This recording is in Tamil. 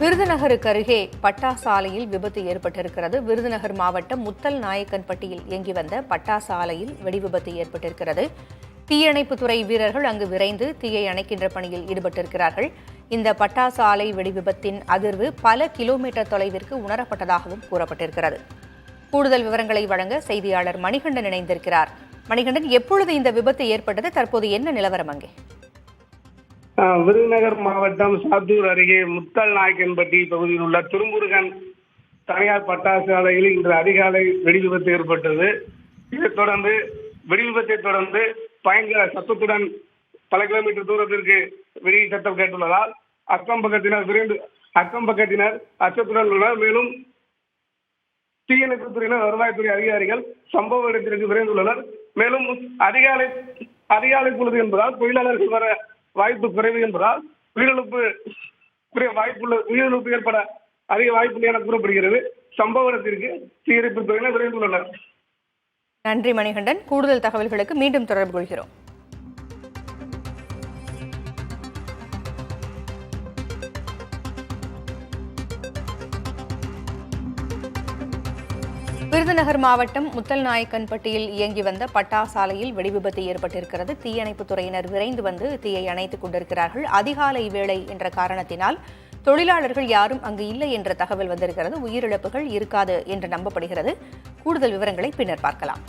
விருதுநகருக்கு அருகே பட்டாசு ஆலையில் விபத்து ஏற்பட்டிருக்கிறது. விருதுநகர் மாவட்டம் முத்தல் நாயக்கன்பட்டியில் இயங்கி வந்த பட்டாசு ஆலையில் வெடிவிபத்து ஏற்பட்டிருக்கிறது. தீயணைப்புத்துறை வீரர்கள் அங்கு விரைந்து தீயை அணைக்கின்ற பணியில் ஈடுபட்டிருக்கிறார்கள். இந்த பட்டாசு ஆலை வெடிவிபத்தின் அதிர்வு பல கிலோமீட்டர் தொலைவிற்கு உணரப்பட்டதாகவும் கூறப்பட்டிருக்கிறது. கூடுதல் விவரங்களை வழங்க செய்தியாளர் மணிகண்டன் இணைந்திருக்கிறார். மணிகண்டன், எப்பொழுது இந்த விபத்து ஏற்பட்டது? தற்போது என்ன நிலவரம் அங்கே? விருதுநகர் மாவட்டம் சாத்தூர் அருகே முத்தல் நாயக்கன்பட்டி பகுதியில் உள்ள திருமுருகன் தனியார் பட்டாசு ஆலையில் இன்று அதிகாலை வெடிவிபத்து ஏற்பட்டது. இதைத் தொடர்ந்து வெடிவிபத்தை தொடர்ந்து பயங்கர சத்தத்துடன் பல கிலோமீட்டர் தூரத்திற்கு வெடி சத்தம் கேட்டுள்ளதால் அக்கம் பக்கத்தினர் அச்சத்துடன் உள்ளனர். மேலும் தீயணைப்புத்துறையினர், வருவாய்த்துறை அதிகாரிகள் சம்பவ இடத்திற்கு விரைந்துள்ளனர். மேலும் அதிகாலை பொழுது என்பதால் தொழிலாளர்கள் வர வாய்ப்பு குறைவு என்பதால் உயிரிழப்பு ஏற்பட அதிக வாய்ப்பு என கூறப்படுகிறது. சம்பவ இடத்திற்கு தீயணைப்புத்துறையினர் விரைந்துள்ளனர். நன்றி மணிகண்டன். கூடுதல் தகவல்களுக்கு மீண்டும் தொடர்பு கொள்கிறோம். விருதுநகர் மாவட்டம் முத்தல் நாயக்கன்பட்டியில் இயங்கி வந்த பட்டாசு ஆலையில் வெடிவிபத்து ஏற்பட்டிருக்கிறது. தீயணைப்புத்துறையினர் விரைந்து வந்து தீயை அணைத்துக் கொண்டிருக்கிறார்கள். அதிகாலை வேளை என்ற காரணத்தினால் தொழிலாளர்கள் யாரும் அங்கு இல்லை என்ற தகவல் வந்திருக்கிறது. உயிரிழப்புகள் இருக்காது என்று நம்பப்படுகிறது. கூடுதல் விவரங்களை பின்னர் பார்க்கலாம்.